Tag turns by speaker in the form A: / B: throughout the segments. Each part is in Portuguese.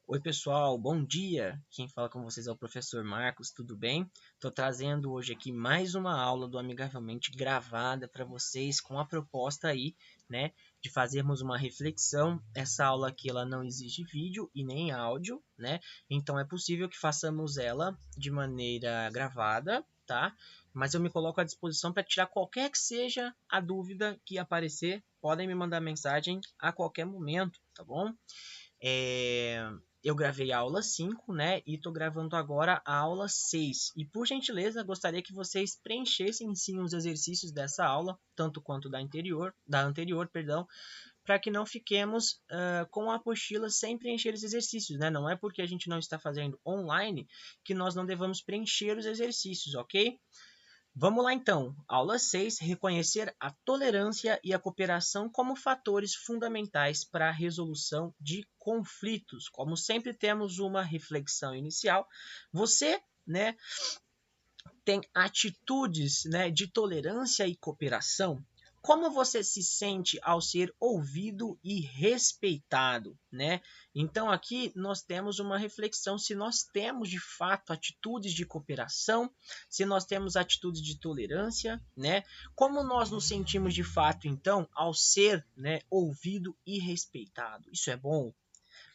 A: Oi pessoal, bom dia! Quem fala com vocês é o professor Marcos, tudo bem? Estou trazendo hoje aqui mais uma aula do Amigavelmente gravada para vocês com a proposta aí, né, de fazermos uma reflexão. Essa aula aqui ela não exige vídeo e nem áudio, né? Então é possível que façamos ela de maneira gravada, tá? Mas eu me coloco à disposição para tirar qualquer que seja a dúvida que aparecer. Podem me mandar mensagem a qualquer momento, tá bom? Eu gravei a aula 5, né? E estou gravando agora a aula 6. E por gentileza, gostaria que vocês preenchessem sim os exercícios dessa aula, tanto quanto da anterior, perdão, para que não fiquemos com a apostila sem preencher os exercícios, né? Não é porque a gente não está fazendo online que nós não devamos preencher os exercícios, ok? Vamos lá então. Aula 6. Reconhecer a tolerância e a cooperação como fatores fundamentais para a resolução de conflitos. Como sempre temos uma reflexão inicial. Você, né, tem atitudes, né, de tolerância e cooperação? Como você se sente ao ser ouvido e respeitado, né? Então aqui nós temos uma reflexão se nós temos de fato atitudes de cooperação, se nós temos atitudes de tolerância, né? Como nós nos sentimos de fato então ao ser, né, ouvido e respeitado? Isso é bom?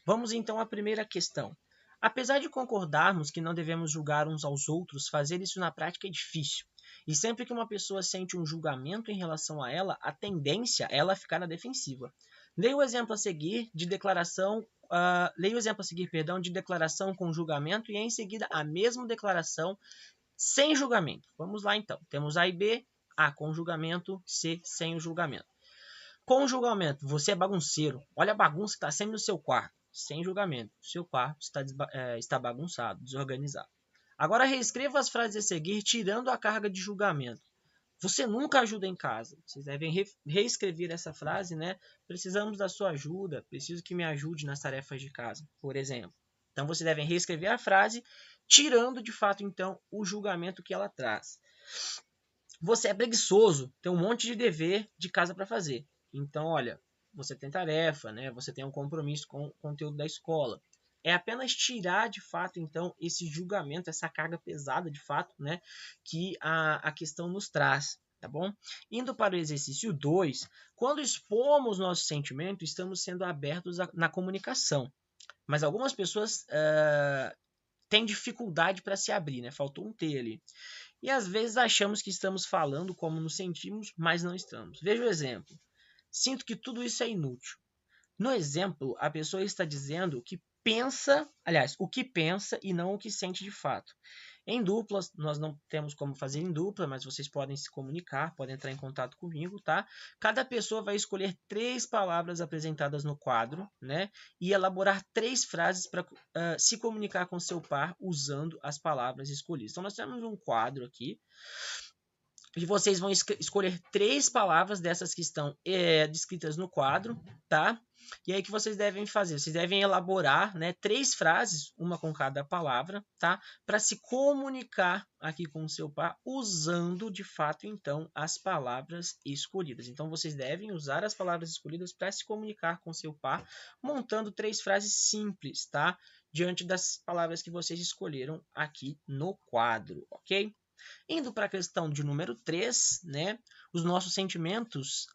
A: Vamos então à primeira questão. Apesar de concordarmos que não devemos julgar uns aos outros, fazer isso na prática é difícil. E sempre que uma pessoa sente um julgamento em relação a ela, a tendência é ela ficar na defensiva. Leia o exemplo a seguir de declaração, leia o exemplo a seguir, perdão, de declaração com julgamento e em seguida a mesma declaração sem julgamento. Vamos lá então. Temos A e B, A com julgamento, C sem o julgamento. Com julgamento, você é bagunceiro. Olha a bagunça que está sempre no seu quarto. Sem julgamento, seu quarto está bagunçado, desorganizado. Agora reescreva as frases a seguir, tirando a carga de julgamento. Você nunca ajuda em casa. Vocês devem reescrever essa frase, né? Precisamos da sua ajuda. Preciso que me ajude nas tarefas de casa, por exemplo. Então, vocês devem reescrever a frase, tirando de fato, então, o julgamento que ela traz. Você é preguiçoso, tem um monte de dever de casa para fazer. Então, olha, você tem tarefa, né? Você tem um compromisso com o conteúdo da escola. É apenas tirar de fato, então, esse julgamento, essa carga pesada de fato, né? Que a questão nos traz, tá bom? Indo para o exercício 2, quando expomos nossos sentimentos, estamos sendo abertos na comunicação. Mas algumas pessoas têm dificuldade para se abrir, né? Faltou um T ali. E às vezes achamos que estamos falando como nos sentimos, mas não estamos. Veja o exemplo. Sinto que tudo isso é inútil. No exemplo, a pessoa está dizendo o que pensa, aliás, o que pensa e não o que sente de fato. Em duplas, nós não temos como fazer em dupla, mas vocês podem se comunicar, podem entrar em contato comigo, tá? Cada pessoa vai escolher 3 palavras apresentadas no quadro, né? E elaborar 3 frases para se comunicar com seu par usando as palavras escolhidas. Então, nós temos um quadro aqui e vocês vão escolher 3 palavras dessas que estão descritas no quadro, tá? E aí o que vocês devem fazer? Vocês devem elaborar, né, 3 frases, uma com cada palavra, tá? Para se comunicar aqui com o seu par, usando de fato, então, as palavras escolhidas. Então, vocês devem usar as palavras escolhidas para se comunicar com seu par, montando 3 frases simples, tá? Diante das palavras que vocês escolheram aqui no quadro, ok? Indo para a questão de número 3, né, os nossos sentimentos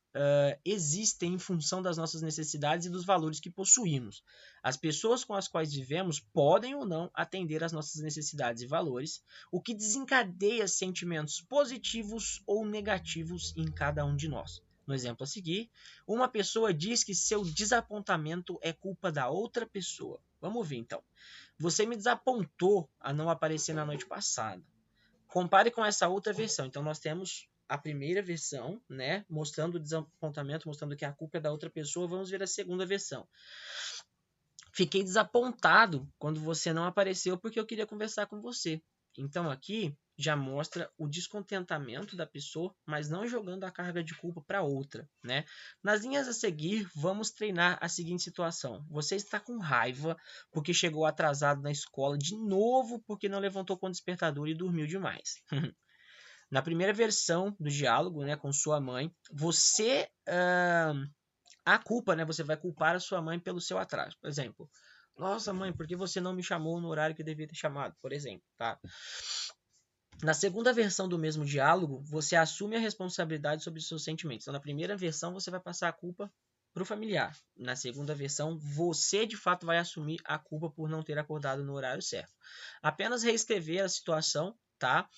A: existem em função das nossas necessidades e dos valores que possuímos. As pessoas com as quais vivemos podem ou não atender às nossas necessidades e valores, o que desencadeia sentimentos positivos ou negativos em cada um de nós. No exemplo a seguir, uma pessoa diz que seu desapontamento é culpa da outra pessoa. Vamos ver então. Você me desapontou a não aparecer na noite passada. Compare com essa outra versão. Então, nós temos a primeira versão, né, mostrando o desapontamento, mostrando que a culpa é da outra pessoa. Vamos ver a segunda versão. Fiquei desapontado quando você não apareceu porque eu queria conversar com você. Então, aqui já mostra o descontentamento da pessoa, mas não jogando a carga de culpa para outra, né? Nas linhas a seguir, vamos treinar a seguinte situação. Você está com raiva porque chegou atrasado na escola de novo porque não levantou com o despertador e dormiu demais. Na primeira versão do diálogo, né, com sua mãe, você a culpa, né, você vai culpar a sua mãe pelo seu atraso. Por exemplo, Nossa, mãe, por que você não me chamou no horário que eu devia ter chamado, por exemplo, tá? Na segunda versão do mesmo diálogo, você assume a responsabilidade sobre os seus sentimentos. Então, na primeira versão, você vai passar a culpa para o familiar. Na segunda versão, você de fato vai assumir a culpa por não ter acordado no horário certo. Apenas reescrever a situação, tá?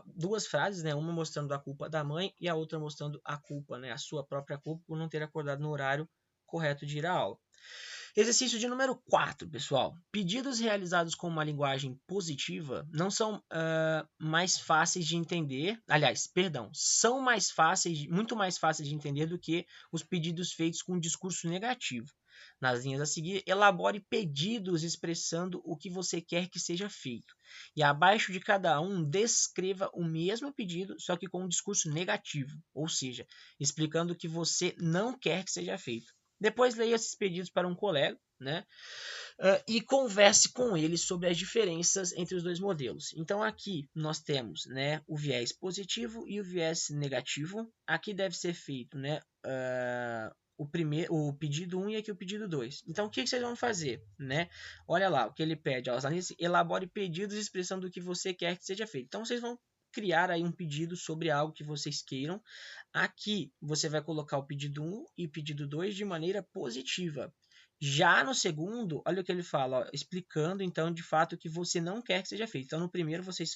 A: Duas frases, né? Uma mostrando a culpa da mãe e a outra mostrando a culpa, né? A sua própria culpa por não ter acordado no horário correto de ir à aula. Exercício de número 4, pessoal. Pedidos realizados com uma linguagem positiva não são mais fáceis de entender. Aliás, perdão, são mais fáceis, muito mais fáceis de entender do que os pedidos feitos com um discurso negativo. Nas linhas a seguir, elabore pedidos expressando o que você quer que seja feito. E abaixo de cada um, descreva o mesmo pedido, só que com um discurso negativo, ou seja, explicando o que você não quer que seja feito. Depois leia esses pedidos para um colega, né? E converse com ele sobre as diferenças entre os dois modelos. Então aqui nós temos, né, o viés positivo e o viés negativo. Aqui deve ser feito, né, o pedido 1 e aqui o pedido 2. Então o que vocês vão fazer, né? Olha lá, o que ele pede aos analistas: elabore pedidos expressando o que você quer que seja feito. Então vocês vão criar aí um pedido sobre algo que vocês queiram. Aqui você vai colocar o pedido 1 e o pedido 2 de maneira positiva. Já no segundo, olha o que ele fala, ó, explicando então de fato o que você não quer que seja feito. Então no primeiro vocês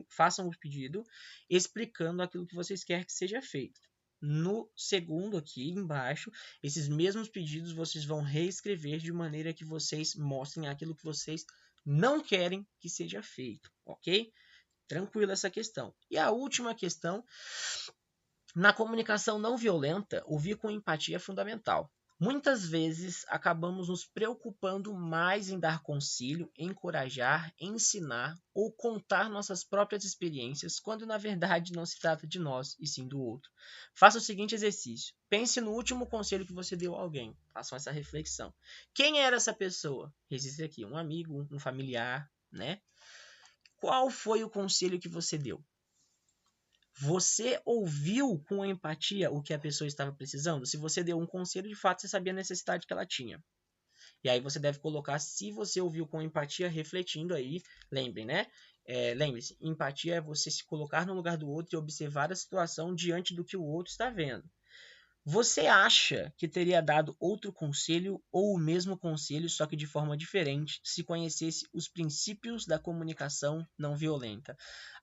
A: façam o pedido explicando aquilo que vocês querem que seja feito. No segundo aqui embaixo, esses mesmos pedidos vocês vão reescrever de maneira que vocês mostrem aquilo que vocês não querem que seja feito, ok? Tranquilo essa questão. E a última questão: na comunicação não violenta, ouvir com empatia é fundamental. Muitas vezes acabamos nos preocupando mais em dar conselho, encorajar, ensinar ou contar nossas próprias experiências, quando na verdade não se trata de nós e sim do outro. Faça o seguinte exercício: pense no último conselho que você deu a alguém. Façam essa reflexão. Quem era essa pessoa? Registre aqui: um amigo, um familiar, né? Qual foi o conselho que você deu? Você ouviu com empatia o que a pessoa estava precisando? Se você deu um conselho, de fato você sabia a necessidade que ela tinha. E aí você deve colocar se você ouviu com empatia, refletindo aí. Lembrem, né? Lembre-se, empatia é você se colocar no lugar do outro e observar a situação diante do que o outro está vendo. Você acha que teria dado outro conselho ou o mesmo conselho, só que de forma diferente, se conhecesse os princípios da comunicação não violenta?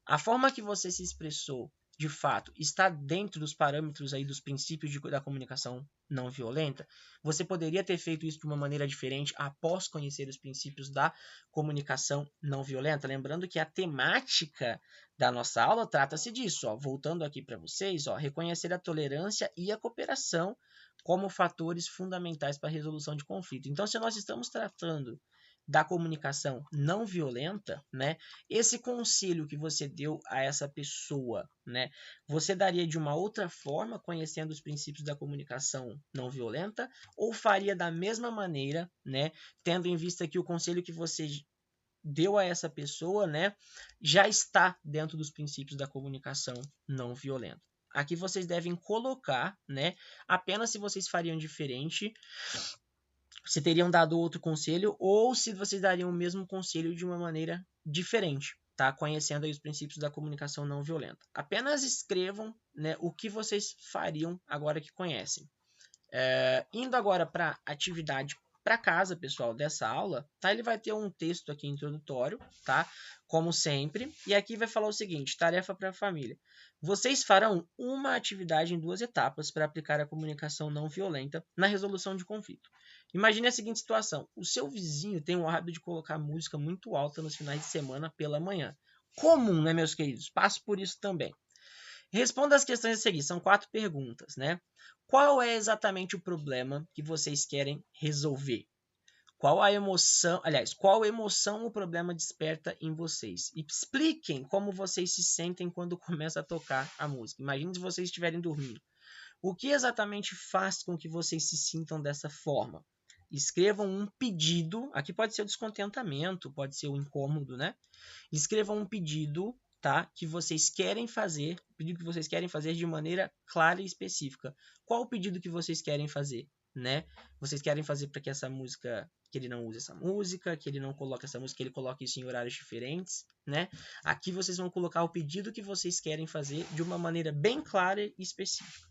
A: A forma que você se expressou, de fato, está dentro dos parâmetros aí dos princípios da comunicação não violenta? Você poderia ter feito isso de uma maneira diferente após conhecer os princípios da comunicação não violenta? Lembrando que a temática da nossa aula trata-se disso, ó. Voltando aqui para vocês, ó, reconhecer a tolerância e a cooperação como fatores fundamentais para a resolução de conflito. Então, se nós estamos tratando da comunicação não violenta, né? Esse conselho que você deu a essa pessoa, né? Você daria de uma outra forma, conhecendo os princípios da comunicação não violenta, ou faria da mesma maneira, né? Tendo em vista que o conselho que você deu a essa pessoa, né? Já está dentro dos princípios da comunicação não violenta. Aqui vocês devem colocar, né? Apenas se vocês fariam diferente, se teriam dado outro conselho ou se vocês dariam o mesmo conselho de uma maneira diferente, tá? Conhecendo aí os princípios da comunicação não violenta. Apenas escrevam, né, o que vocês fariam agora que conhecem. Indo agora para a atividade para casa, pessoal, dessa aula, tá? Ele vai ter um texto aqui introdutório, tá? Como sempre. E aqui vai falar o seguinte: tarefa para a família. Vocês farão uma atividade em 2 etapas para aplicar a comunicação não violenta na resolução de conflito. Imagine a seguinte situação: o seu vizinho tem o hábito de colocar música muito alta nos finais de semana pela manhã. Comum, né, meus queridos? Passo por isso também. Responda as questões a seguir. São 4 perguntas, né? Qual é exatamente o problema que vocês querem resolver? Qual emoção o problema desperta em vocês? E expliquem como vocês se sentem quando começa a tocar a música. Imagine se vocês estiverem dormindo. O que exatamente faz com que vocês se sintam dessa forma? Escrevam um pedido. Aqui pode ser o descontentamento, pode ser o incômodo, né? Escrevam um pedido, tá? Que vocês querem fazer, pedido que vocês querem fazer de maneira clara e específica. Qual o pedido que vocês querem fazer? né? Vocês querem fazer para que essa música, que ele não use essa música, que ele não coloque essa música, que ele coloque isso em horários diferentes, né? Aqui vocês vão colocar o pedido que vocês querem fazer de uma maneira bem clara e específica.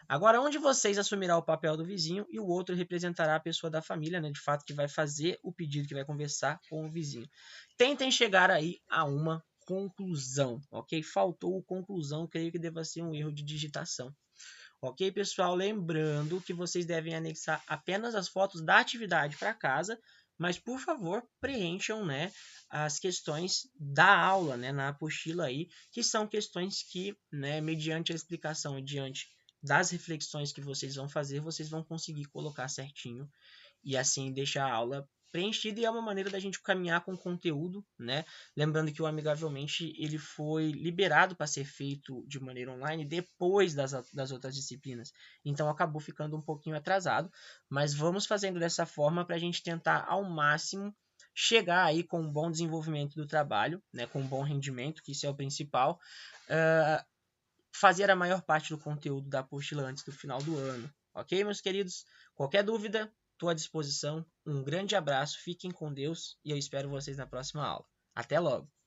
A: Agora, um de vocês assumirá o papel do vizinho e o outro representará a pessoa da família, né? De fato, que vai fazer o pedido, que vai conversar com o vizinho. Tentem chegar aí a uma conclusão, ok? Faltou conclusão, creio que deva ser um erro de digitação. Ok, pessoal? Lembrando que vocês devem anexar apenas as fotos da atividade para casa, mas por favor preencham, né, as questões da aula, né, na apostila aí, que são questões que, né, mediante a explicação e diante das reflexões que vocês vão fazer, vocês vão conseguir colocar certinho e assim deixar a aula preenchida, e é uma maneira da gente caminhar com conteúdo, né? Lembrando que o Amigavelmente ele foi liberado para ser feito de maneira online depois das outras disciplinas, então acabou ficando um pouquinho atrasado, mas vamos fazendo dessa forma para a gente tentar ao máximo chegar aí com um bom desenvolvimento do trabalho, né? Com um bom rendimento, que isso é o principal, fazer a maior parte do conteúdo da apostila antes do final do ano. Ok, meus queridos? Qualquer dúvida, estou à disposição. Um grande abraço, fiquem com Deus e eu espero vocês na próxima aula. Até logo!